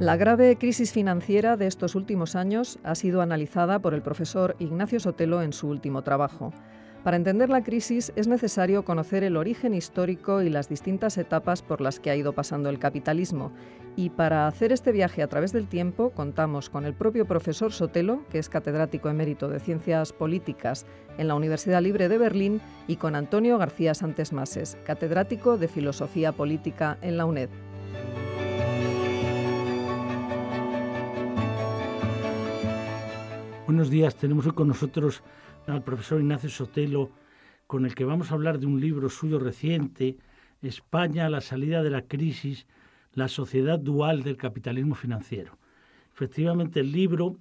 La grave crisis financiera de estos últimos años ha sido analizada por el profesor Ignacio Sotelo en su último trabajo. Para entender la crisis es necesario conocer el origen histórico y las distintas etapas por las que ha ido pasando el capitalismo. Y para hacer este viaje a través del tiempo contamos con el propio profesor Sotelo, que es catedrático emérito de Ciencias Políticas en la Universidad Libre de Berlín, y con Antonio García Santesmases, catedrático de Filosofía Política en la UNED. Buenos días, tenemos hoy con nosotros al profesor Ignacio Sotelo, con el que vamos a hablar de un libro suyo reciente, España, la salida de la crisis, la sociedad dual del capitalismo financiero. Efectivamente, el libro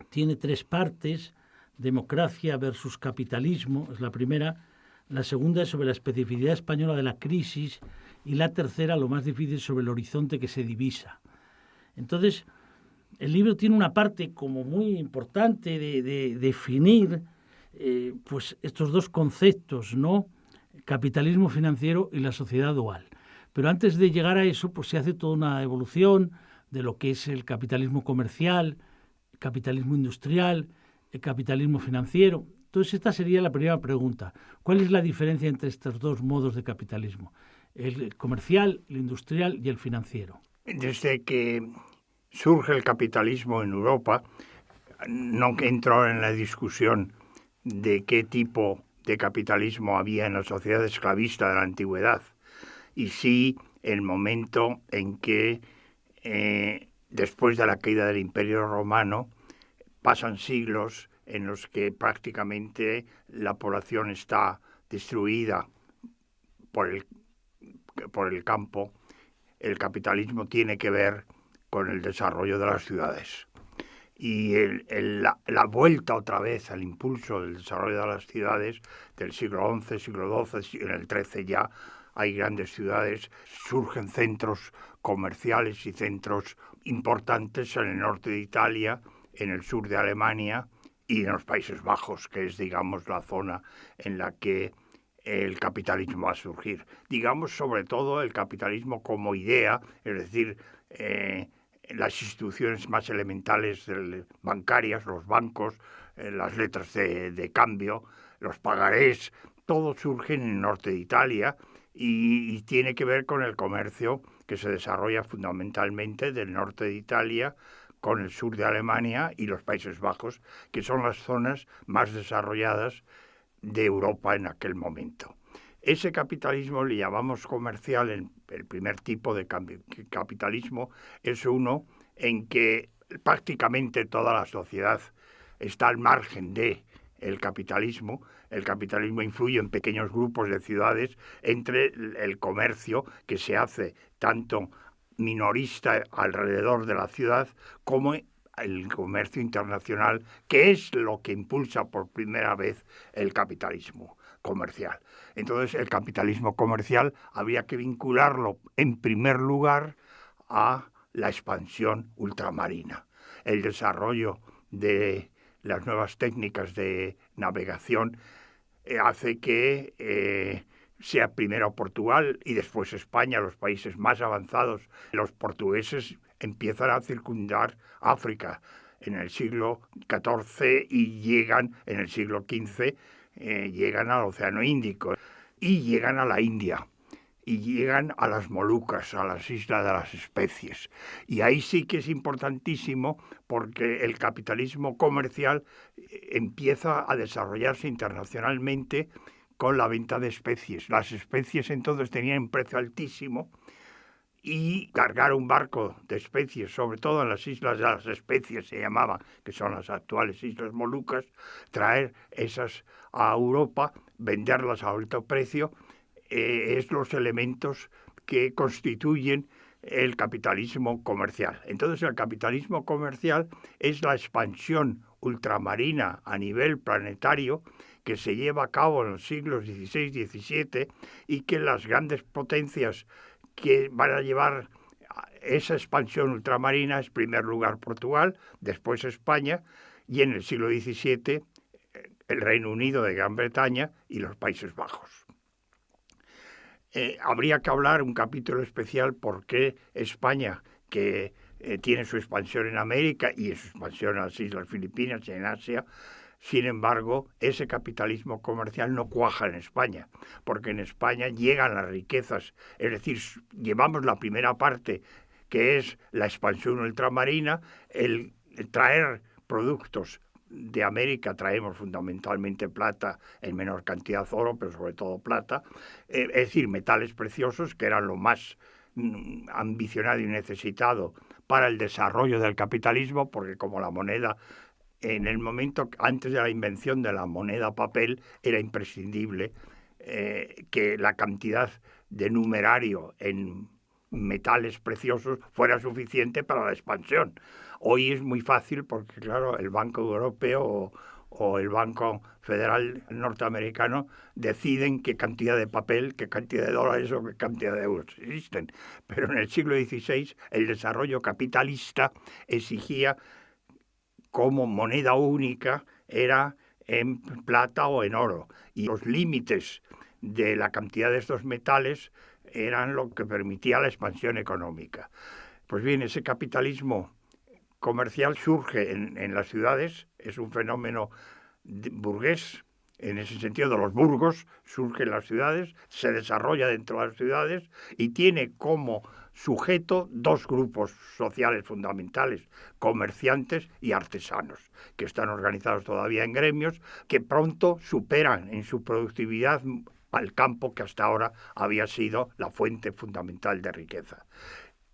tiene 3 partes: democracia versus capitalismo, es la primera; la segunda es sobre la especificidad española de la crisis; y la tercera, lo más difícil, sobre el horizonte que se divisa. Entonces, el libro tiene una parte como muy importante de definir pues estos 2 conceptos, ¿no? Capitalismo financiero y la sociedad dual. Pero antes de llegar a eso, pues se hace toda una evolución de lo que es el capitalismo comercial, el capitalismo industrial, el capitalismo financiero. Entonces esta sería la primera pregunta. ¿Cuál es la diferencia entre estos 2 modos de capitalismo? El comercial, el industrial y el financiero. Desde que surge el capitalismo en Europa, no entro en la discusión de qué tipo de capitalismo había en la sociedad esclavista de la antigüedad, y sí el momento en que, después de la caída del Imperio Romano, pasan siglos en los que prácticamente la población está destruida por el campo. El capitalismo tiene que ver con el desarrollo de las ciudades. Y la vuelta otra vez al impulso del desarrollo de las ciudades del siglo XI, siglo XII, en el XIII ya hay grandes ciudades, surgen centros comerciales y centros importantes en el norte de Italia, en el sur de Alemania y en los Países Bajos, que es, digamos, la zona en la que el capitalismo va a surgir. Digamos, sobre todo, el capitalismo como idea, es decir, las instituciones más elementales bancarias, los bancos, las letras de cambio, los pagarés, todo surge en el norte de Italia y tiene que ver con el comercio que se desarrolla fundamentalmente del norte de Italia con el sur de Alemania y los Países Bajos, que son las zonas más desarrolladas de Europa en aquel momento. Ese capitalismo le llamamos comercial. El primer tipo de capitalismo es uno en que prácticamente toda la sociedad está al margen de el capitalismo. El capitalismo influye en pequeños grupos de ciudades entre el comercio que se hace tanto minorista alrededor de la ciudad como el comercio internacional, que es lo que impulsa por primera vez el capitalismo comercial. Entonces, el capitalismo comercial habría que vincularlo en primer lugar a la expansión ultramarina, el desarrollo de las nuevas técnicas de navegación hace que sea primero Portugal y después España, los países más avanzados. Los portugueses empiezan a circundar África en el siglo XIV y llegan en el siglo XV, llegan al Océano Índico y llegan a la India y llegan a las Molucas, a las Islas de las Especies. Y ahí sí que es importantísimo porque el capitalismo comercial empieza a desarrollarse internacionalmente con la venta de especies. Las especies entonces tenían un precio altísimo y cargar un barco de especies, sobre todo en las Islas de las Especies se llamaban, que son las actuales Islas Molucas, traer esas a Europa, venderlas a alto precio, es los elementos que constituyen el capitalismo comercial. Entonces el capitalismo comercial es la expansión ultramarina a nivel planetario que se lleva a cabo en los siglos XVI y XVII y que las grandes potencias que van a llevar esa expansión ultramarina es en primer lugar Portugal, después España y en el siglo XVII el Reino Unido de Gran Bretaña y los Países Bajos. Habría que hablar un capítulo especial por qué España, que tiene su expansión en América y su expansión en las Islas Filipinas y en Asia. Sin embargo, ese capitalismo comercial no cuaja en España, porque en España llegan las riquezas, es decir, llevamos la primera parte, que es la expansión ultramarina, el traer productos de América, traemos fundamentalmente plata, en menor cantidad oro, pero sobre todo plata, es decir, metales preciosos, que eran lo más ambicionado y necesitado para el desarrollo del capitalismo, porque como la moneda, en el momento antes de la invención de la moneda papel, era imprescindible que la cantidad de numerario en metales preciosos fuera suficiente para la expansión. Hoy es muy fácil porque, claro, el Banco Europeo o el Banco Federal norteamericano deciden qué cantidad de papel, qué cantidad de dólares o qué cantidad de euros existen. Pero en el siglo XVI el desarrollo capitalista exigía como moneda única era en plata o en oro. Y los límites de la cantidad de estos metales eran lo que permitía la expansión económica. Pues bien, ese capitalismo comercial surge en las ciudades, es un fenómeno burgués, en ese sentido de los burgos, surge en las ciudades, se desarrolla dentro de las ciudades y tiene como sujeto dos grupos sociales fundamentales, comerciantes y artesanos, que están organizados todavía en gremios, que pronto superan en su productividad al campo que hasta ahora había sido la fuente fundamental de riqueza.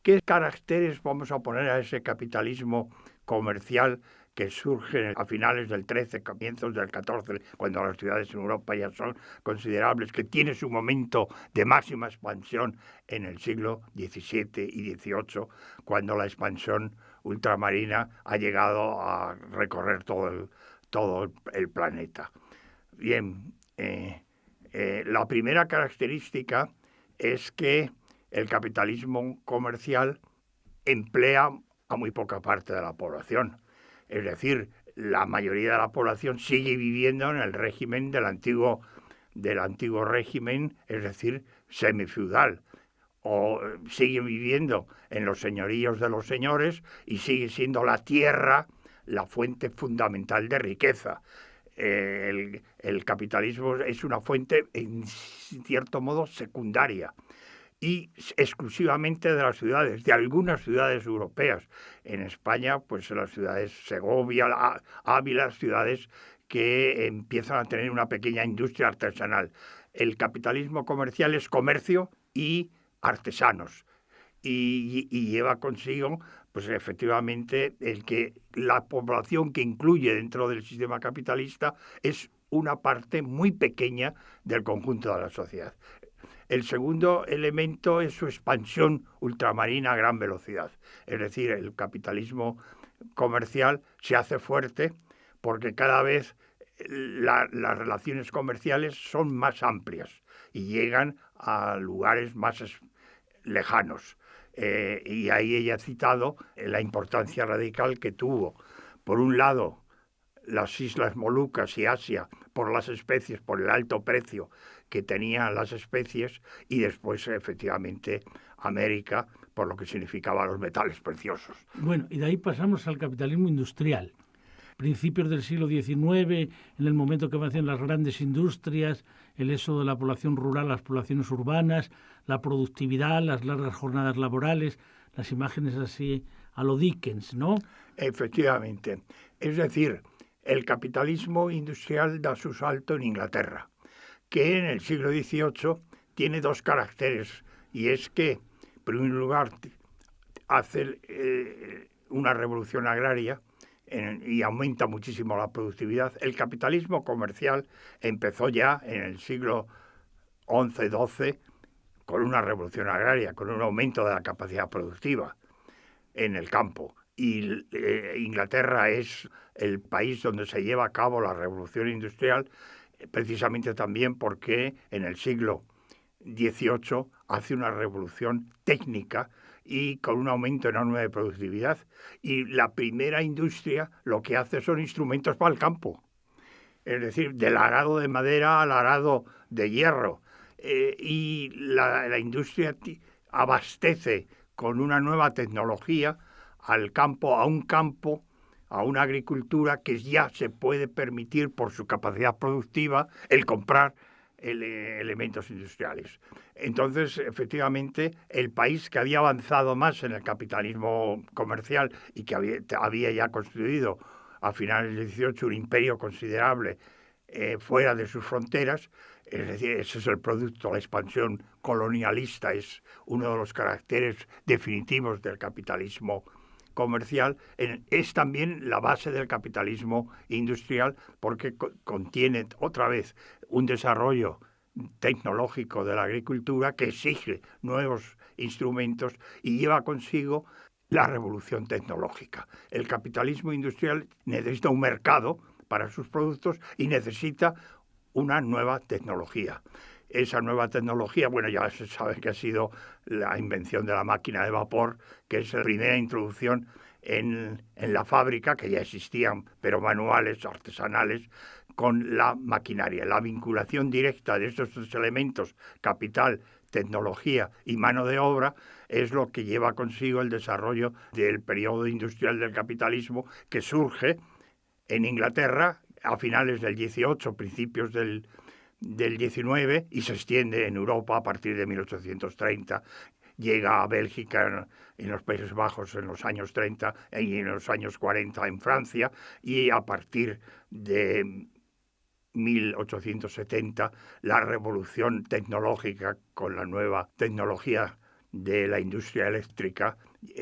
¿Qué caracteres vamos a poner a ese capitalismo comercial que surge a finales del XIII, comienzos del XIV, cuando las ciudades en Europa ya son considerables, que tiene su momento de máxima expansión en el siglo XVII y XVIII, cuando la expansión ultramarina ha llegado a recorrer todo el planeta? Bien, la primera característica es que el capitalismo comercial emplea a muy poca parte de la población. Es decir, la mayoría de la población sigue viviendo en el régimen del antiguo régimen, es decir, semifeudal, o sigue viviendo en los señoríos de los señores y sigue siendo la tierra la fuente fundamental de riqueza. El capitalismo es una fuente, en cierto modo, secundaria y exclusivamente de las ciudades, de algunas ciudades europeas. En España, pues las ciudades Segovia, Ávila, ciudades que empiezan a tener una pequeña industria artesanal. El capitalismo comercial es comercio y artesanos y lleva consigo, pues efectivamente, el que la población que incluye dentro del sistema capitalista es una parte muy pequeña del conjunto de la sociedad. El segundo elemento es su expansión ultramarina a gran velocidad. Es decir, el capitalismo comercial se hace fuerte porque cada vez las relaciones comerciales son más amplias y llegan a lugares más lejanos. Y ahí ella ha citado la importancia radical que tuvo, por un lado, las Islas Molucas y Asia, por las especies, por el alto precio que tenían las especies, y después, efectivamente, América, por lo que significaba los metales preciosos. Bueno, y de ahí pasamos al capitalismo industrial. Principios del siglo XIX, en el momento que avancian las grandes industrias, el éxodo de la población rural a las poblaciones urbanas, la productividad, las largas jornadas laborales, las imágenes así a lo Dickens, ¿no? Efectivamente. Es decir, el capitalismo industrial da su salto en Inglaterra, que en el siglo XVIII tiene dos caracteres, y es que, en primer lugar, hace una revolución agraria y aumenta muchísimo la productividad. El capitalismo comercial empezó ya en el siglo XI-XII con una revolución agraria, con un aumento de la capacidad productiva en el campo. Y Inglaterra es el país donde se lleva a cabo la revolución industrial, precisamente también porque en el siglo XVIII hace una revolución técnica y con un aumento enorme de productividad. Y la primera industria lo que hace son instrumentos para el campo, es decir, del arado de madera al arado de hierro. Y la industria abastece con una nueva tecnología al campo, a un campo, a una agricultura que ya se puede permitir por su capacidad productiva el comprar elementos industriales. Entonces, efectivamente, el país que había avanzado más en el capitalismo comercial y que había ya construido a finales del XVIII un imperio considerable fuera de sus fronteras, es decir, ese es el producto, la expansión colonialista es uno de los caracteres definitivos del capitalismo comercial, es también la base del capitalismo industrial porque contiene otra vez un desarrollo tecnológico de la agricultura que exige nuevos instrumentos y lleva consigo la revolución tecnológica. El capitalismo industrial necesita un mercado para sus productos y necesita una nueva tecnología. Esa nueva tecnología, bueno, ya se sabe que ha sido la invención de la máquina de vapor, que es la primera introducción en la fábrica, que ya existían, pero manuales, artesanales, con la maquinaria. La vinculación directa de estos tres elementos, capital, tecnología y mano de obra, es lo que lleva consigo el desarrollo del periodo industrial del capitalismo que surge en Inglaterra a finales del XVIII, principios del XIX, y se extiende en Europa a partir de 1830. Llega a Bélgica, en los Países Bajos en los años 30 y en los años 40 en Francia, y a partir de 1870 la revolución tecnológica con la nueva tecnología de la industria eléctrica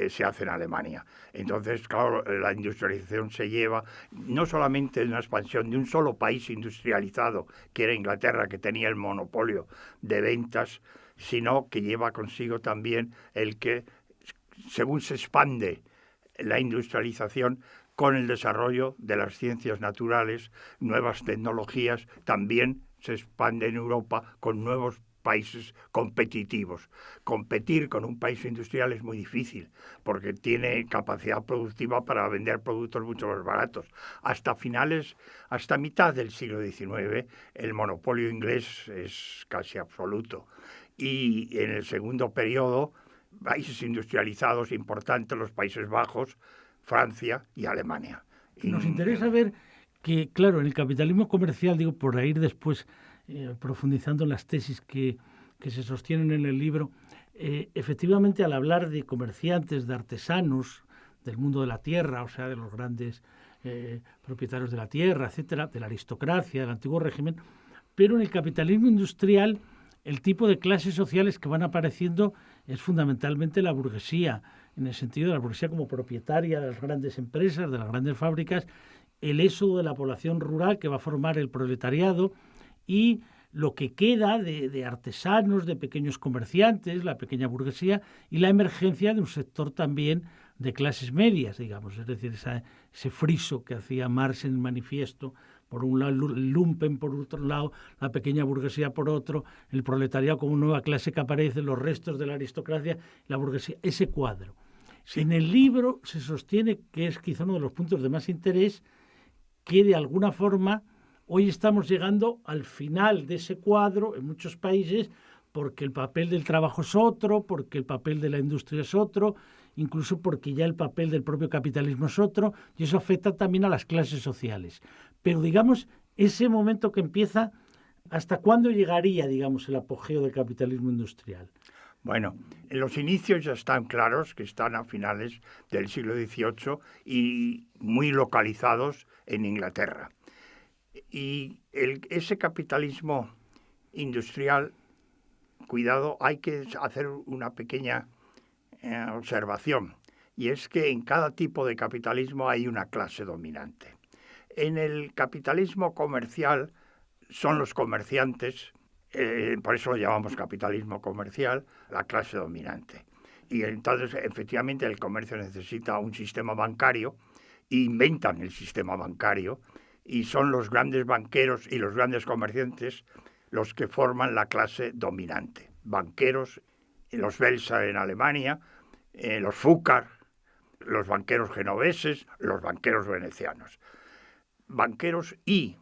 se hace en Alemania. Entonces, claro, la industrialización se lleva no solamente en una expansión de un solo país industrializado, que era Inglaterra, que tenía el monopolio de ventas, sino que lleva consigo también el que, según se expande la industrialización, con el desarrollo de las ciencias naturales, nuevas tecnologías, también se expande en Europa con nuevos países competitivos. Competir con un país industrial es muy difícil porque tiene capacidad productiva para vender productos mucho más baratos. Hasta mitad del siglo XIX, el monopolio inglés es casi absoluto. Y en el segundo periodo, países industrializados importantes, los Países Bajos, Francia y Alemania. Nos interesa ver que, claro, en el capitalismo comercial, digo, por ir después profundizando en las tesis que se sostienen en el libro, efectivamente al hablar de comerciantes, de artesanos, del mundo de la tierra, o sea, de los grandes propietarios de la tierra, etcétera, de la aristocracia, del antiguo régimen, pero en el capitalismo industrial el tipo de clases sociales que van apareciendo es fundamentalmente la burguesía, en el sentido de la burguesía como propietaria de las grandes empresas, de las grandes fábricas, el éxodo de la población rural que va a formar el proletariado y lo que queda de artesanos, de pequeños comerciantes, la pequeña burguesía y la emergencia de un sector también de clases medias, digamos, es decir, ese friso que hacía Marx en el manifiesto, por un lado el lumpen, por otro lado la pequeña burguesía, por otro, el proletariado como nueva clase que aparece, los restos de la aristocracia, la burguesía, ese cuadro. Sí. En el libro se sostiene que es quizá uno de los puntos de más interés, que de alguna forma hoy estamos llegando al final de ese cuadro en muchos países porque el papel del trabajo es otro, porque el papel de la industria es otro, incluso porque ya el papel del propio capitalismo es otro, y eso afecta también a las clases sociales. Pero, digamos, ese momento que empieza, ¿hasta cuándo llegaría, digamos, el apogeo del capitalismo industrial? Bueno, los inicios ya están claros, que están a finales del siglo XVIII y muy localizados en Inglaterra. Y ese capitalismo industrial, cuidado, hay que hacer una pequeña observación, y es que en cada tipo de capitalismo hay una clase dominante. En el capitalismo comercial son los comerciantes, por eso lo llamamos capitalismo comercial, la clase dominante. Y entonces, efectivamente, el comercio necesita un sistema bancario, e inventan el sistema bancario, y son los grandes banqueros y los grandes comerciantes los que forman la clase dominante. Banqueros, los Welser en Alemania, los Fugger, los banqueros genoveses, los banqueros venecianos. Banqueros y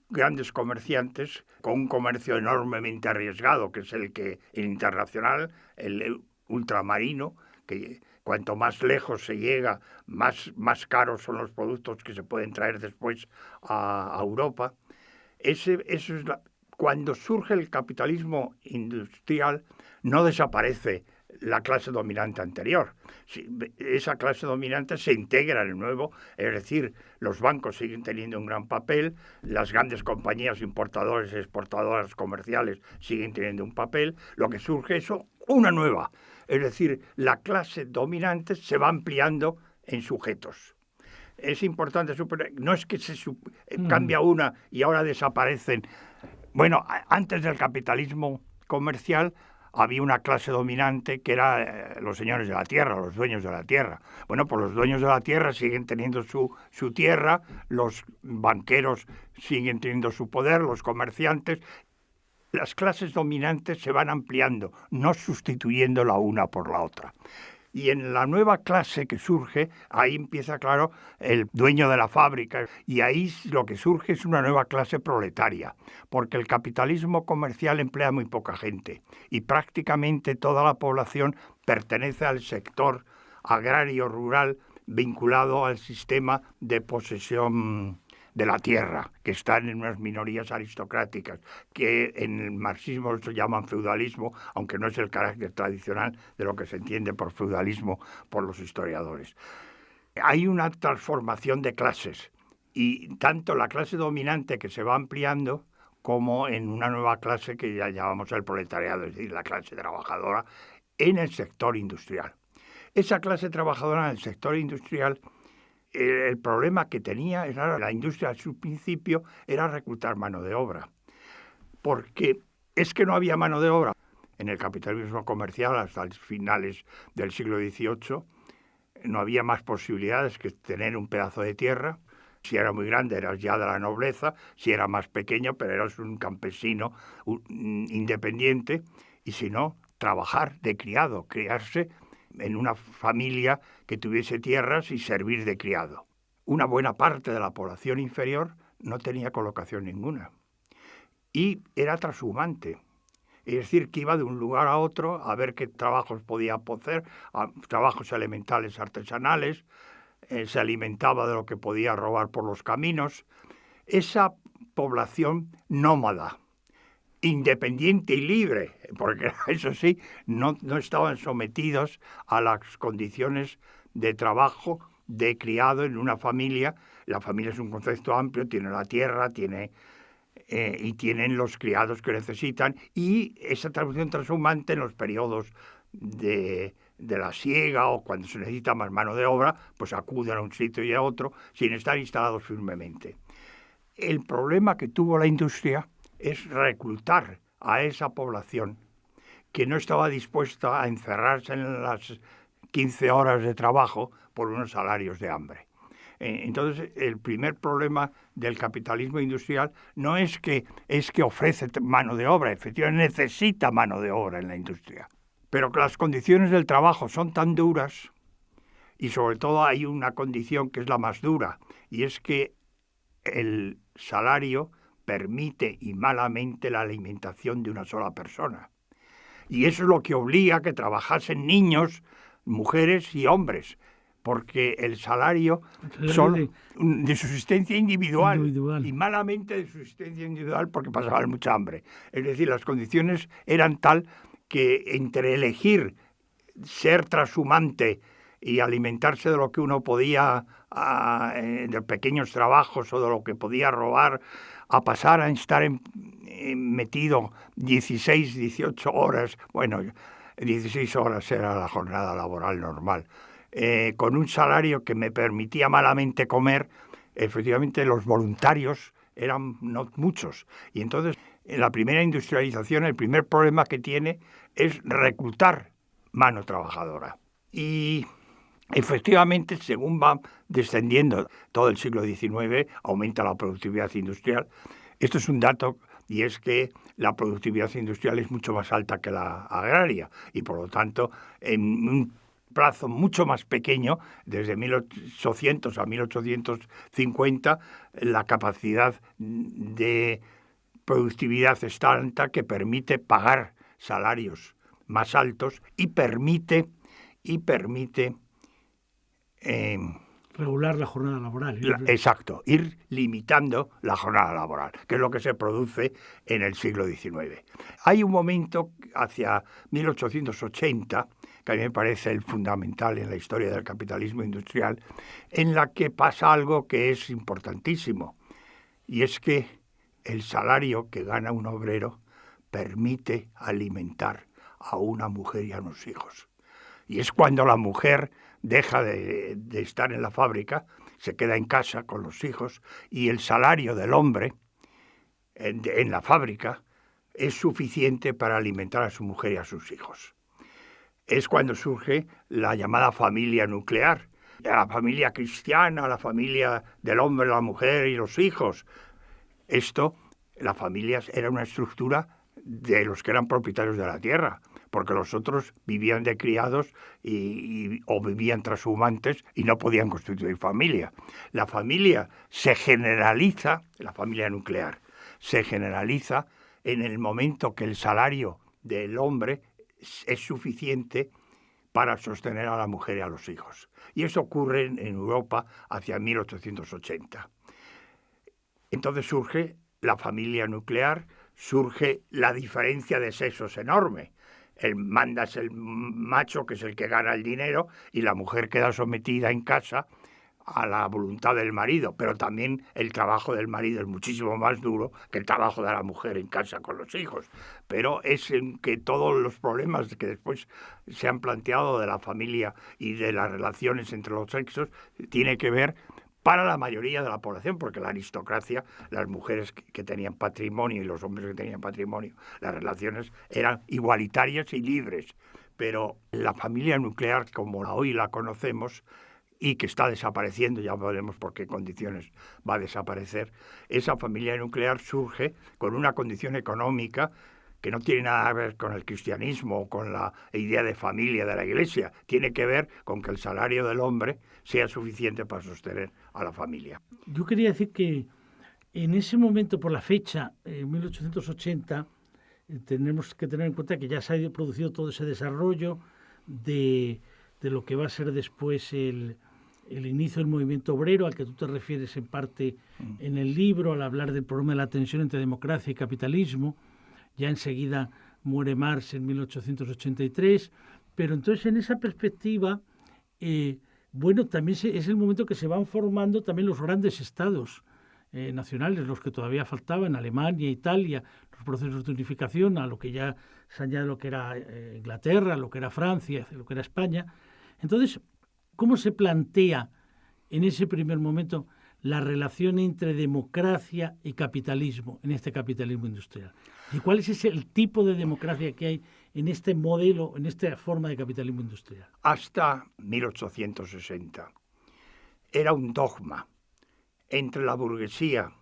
grandes comerciantes con un comercio enormemente arriesgado, que es el internacional, el ultramarino, que cuanto más lejos se llega, más caros son los productos que se pueden traer después a Europa. Eso es cuando surge el capitalismo industrial, no desaparece la clase dominante anterior. Esa clase dominante se integra en el nuevo, es decir, los bancos siguen teniendo un gran papel, las grandes compañías importadoras y exportadoras comerciales siguen teniendo un papel, lo que surge es una nueva, es decir, la clase dominante se va ampliando en sujetos. Es importante suponer, no es que se cambia una y ahora desaparecen. Bueno, antes del capitalismo comercial había una clase dominante que era los señores de la tierra, los dueños de la tierra. Bueno, pues los dueños de la tierra siguen teniendo su tierra, los banqueros siguen teniendo su poder, los comerciantes. Las clases dominantes se van ampliando, no sustituyendo la una por la otra. Y en la nueva clase que surge, ahí empieza, claro, el dueño de la fábrica. Y ahí lo que surge es una nueva clase proletaria, porque el capitalismo comercial emplea muy poca gente y prácticamente toda la población pertenece al sector agrario rural vinculado al sistema de posesión de la tierra, que están en unas minorías aristocráticas, que en el marxismo se llaman feudalismo, aunque no es el carácter tradicional de lo que se entiende por feudalismo por los historiadores. Hay una transformación de clases, y tanto la clase dominante que se va ampliando, como en una nueva clase que ya llamamos el proletariado, es decir, la clase trabajadora en el sector industrial. Esa clase trabajadora en el sector industrial, el problema que tenía era la industria, a su principio, era reclutar mano de obra, porque es que no había mano de obra. En el capitalismo comercial, hasta los finales del siglo XVIII, no había más posibilidades que tener un pedazo de tierra. Si era muy grande, eras ya de la nobleza; si era más pequeño, pero eras un campesino independiente; y si no, trabajar de criado, criarse en una familia que tuviese tierras y servir de criado. Una buena parte de la población inferior no tenía colocación ninguna y era trashumante. Es decir, que iba de un lugar a otro a ver qué trabajos podía hacer, trabajos elementales artesanales, se alimentaba de lo que podía robar por los caminos. Esa población nómada, independiente y libre, porque eso sí, no estaban sometidos a las condiciones de trabajo de criado en una familia. La familia es un concepto amplio, tiene la tierra, y tienen los criados que necesitan, y esa traducción transhumante en los periodos de la siega o cuando se necesita más mano de obra, pues acuden a un sitio y a otro sin estar instalados firmemente. El problema que tuvo la industria es reclutar a esa población que no estaba dispuesta a encerrarse en las 15 horas de trabajo por unos salarios de hambre. Entonces, el primer problema del capitalismo industrial no es que ofrece mano de obra, efectivamente necesita mano de obra en la industria, pero que las condiciones del trabajo son tan duras, y sobre todo hay una condición que es la más dura, y es que el salario permite y malamente la alimentación de una sola persona. Y eso es lo que obliga a que trabajasen niños, mujeres y hombres, porque el salario son de subsistencia individual y malamente de subsistencia individual porque pasaban mucha hambre. Es decir, las condiciones eran tal que entre elegir ser trashumante y alimentarse de lo que uno podía, de pequeños trabajos o de lo que podía robar, a pasar a estar metido 16, 18 horas, bueno, 16 horas era la jornada laboral normal, con un salario que me permitía malamente comer. Efectivamente los voluntarios eran no muchos, y entonces en la primera industrialización el primer problema que tiene es reclutar mano trabajadora. Y efectivamente, según va descendiendo todo el siglo XIX, aumenta la productividad industrial. Esto es un dato, y es que la productividad industrial es mucho más alta que la agraria, y por lo tanto, en un plazo mucho más pequeño, desde 1800 a 1850, la capacidad de productividad es tanta que permite pagar salarios más altos y permite y permite regular la jornada laboral. Exacto, ir limitando la jornada laboral, que es lo que se produce en el siglo XIX. Hay un momento hacia 1880, que a mí me parece el fundamental en la historia del capitalismo industrial, en la que pasa algo que es importantísimo, y es que el salario que gana un obrero permite alimentar a una mujer y a unos hijos. Y es cuando la mujer deja de estar en la fábrica, se queda en casa con los hijos, y el salario del hombre en la fábrica es suficiente para alimentar a su mujer y a sus hijos. Es cuando surge la llamada familia nuclear, la familia cristiana, la familia del hombre, la mujer y los hijos. Las familias era una estructura de los que eran propietarios de la tierra, porque los otros vivían de criados o vivían trashumantes y no podían constituir familia. La familia se generaliza, la familia nuclear, se generaliza en el momento que el salario del hombre es suficiente para sostener a la mujer y a los hijos. Y eso ocurre en Europa hacia 1880. Entonces surge la familia nuclear, surge la diferencia de sexos enorme. El manda es el macho, que es el que gana el dinero, y la mujer queda sometida en casa a la voluntad del marido, pero también el trabajo del marido es muchísimo más duro que el trabajo de la mujer en casa con los hijos. Pero es en que todos los problemas que después se han planteado de la familia y de las relaciones entre los sexos tiene que ver para la mayoría de la población, porque la aristocracia, las mujeres que tenían patrimonio y los hombres que tenían patrimonio, las relaciones eran igualitarias y libres. Pero la familia nuclear, como hoy la conocemos, y que está desapareciendo, ya veremos por qué condiciones va a desaparecer, esa familia nuclear surge con una condición económica que no tiene nada que ver con el cristianismo o con la idea de familia de la Iglesia, tiene que ver con que el salario del hombre sea suficiente para sostener a la familia. Yo quería decir que en ese momento, por la fecha, en 1880, tenemos que tener en cuenta que ya se ha producido todo ese desarrollo de lo que va a ser después el inicio del movimiento obrero, al que tú te refieres en parte en el libro, al hablar del problema de la tensión entre democracia y capitalismo. Ya enseguida muere Marx en 1883, pero entonces en esa perspectiva, también es el momento que se van formando también los grandes estados nacionales, los que todavía faltaban, Alemania, Italia, los procesos de unificación, a lo que ya se añade lo que era Inglaterra, lo que era Francia, lo que era España. Entonces, ¿cómo se plantea en ese primer momento la relación entre democracia y capitalismo, en este capitalismo industrial? ¿Y cuál es el tipo de democracia que hay en este modelo, en esta forma de capitalismo industrial? Hasta 1860 era un dogma entre la burguesía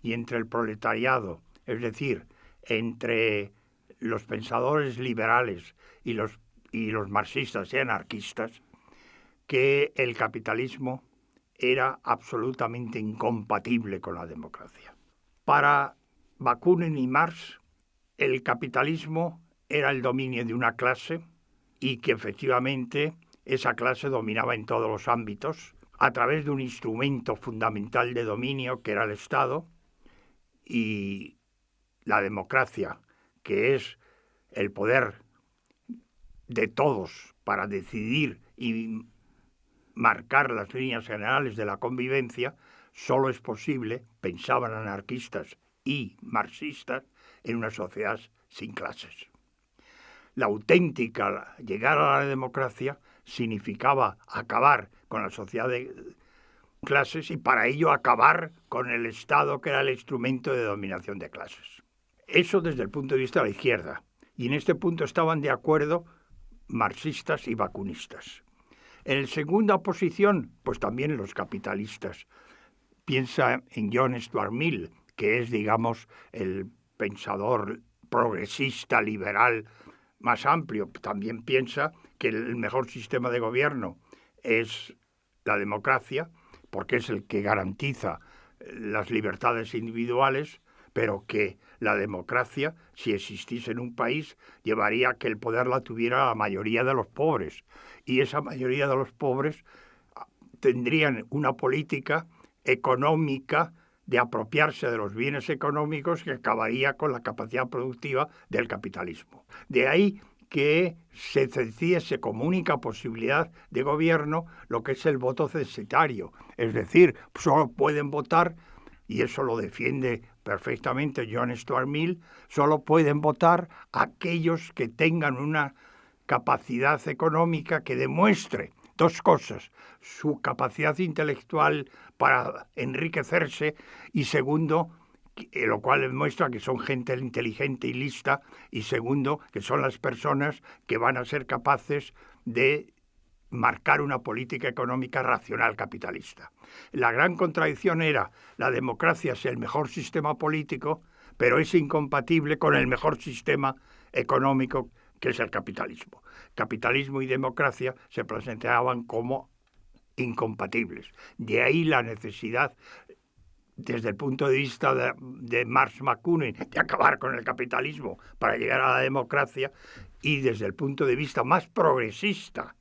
y entre el proletariado, es decir, entre los pensadores liberales y los marxistas y anarquistas, que el capitalismo era absolutamente incompatible con la democracia. Para Bakunin y Marx, el capitalismo era el dominio de una clase y que efectivamente esa clase dominaba en todos los ámbitos a través de un instrumento fundamental de dominio que era el Estado, y la democracia, que es el poder de todos para decidir y marcar las líneas generales de la convivencia, solo es posible, pensaban anarquistas y marxistas, en una sociedad sin clases. La auténtica llegar a la democracia significaba acabar con la sociedad de clases y para ello acabar con el Estado, que era el instrumento de dominación de clases. Eso desde el punto de vista de la izquierda. Y en este punto estaban de acuerdo marxistas y bakunistas. En segunda posición, pues también los capitalistas. Piensa en John Stuart Mill, que es, digamos, el pensador progresista, liberal más amplio. También piensa que el mejor sistema de gobierno es la democracia, porque es el que garantiza las libertades individuales, pero que la democracia, si existiese en un país, llevaría a que el poder la tuviera la mayoría de los pobres. Y esa mayoría de los pobres tendrían una política económica de apropiarse de los bienes económicos que acabaría con la capacidad productiva del capitalismo. De ahí que se decidiese como única posibilidad de gobierno lo que es el voto censitario. Es decir, solo pueden votar, y eso lo defiende perfectamente John Stuart Mill, solo pueden votar aquellos que tengan una capacidad económica que demuestre dos cosas: su capacidad intelectual para enriquecerse y segundo, lo cual demuestra que son gente inteligente y lista, y segundo, que son las personas que van a ser capaces de marcar una política económica racional capitalista. La gran contradicción era: la democracia es el mejor sistema político, pero es incompatible con el mejor sistema económico, que es el capitalismo. Capitalismo y democracia se presentaban como incompatibles. De ahí la necesidad, desde el punto de vista de Marx McLuhan, de acabar con el capitalismo para llegar a la democracia, y desde el punto de vista más progresista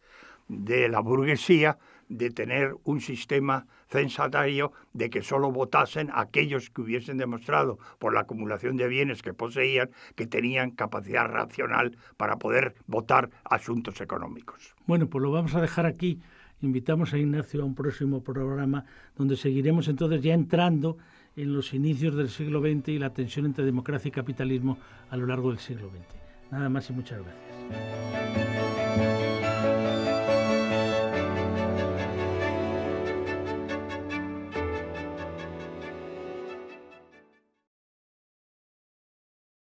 de la burguesía, de tener un sistema censatario, de que solo votasen aquellos que hubiesen demostrado por la acumulación de bienes que poseían que tenían capacidad racional para poder votar asuntos económicos. Bueno, pues lo vamos a dejar aquí. Invitamos a Ignacio a un próximo programa donde seguiremos entonces ya entrando en los inicios del siglo XX y la tensión entre democracia y capitalismo a lo largo del siglo XX. Nada más y muchas gracias.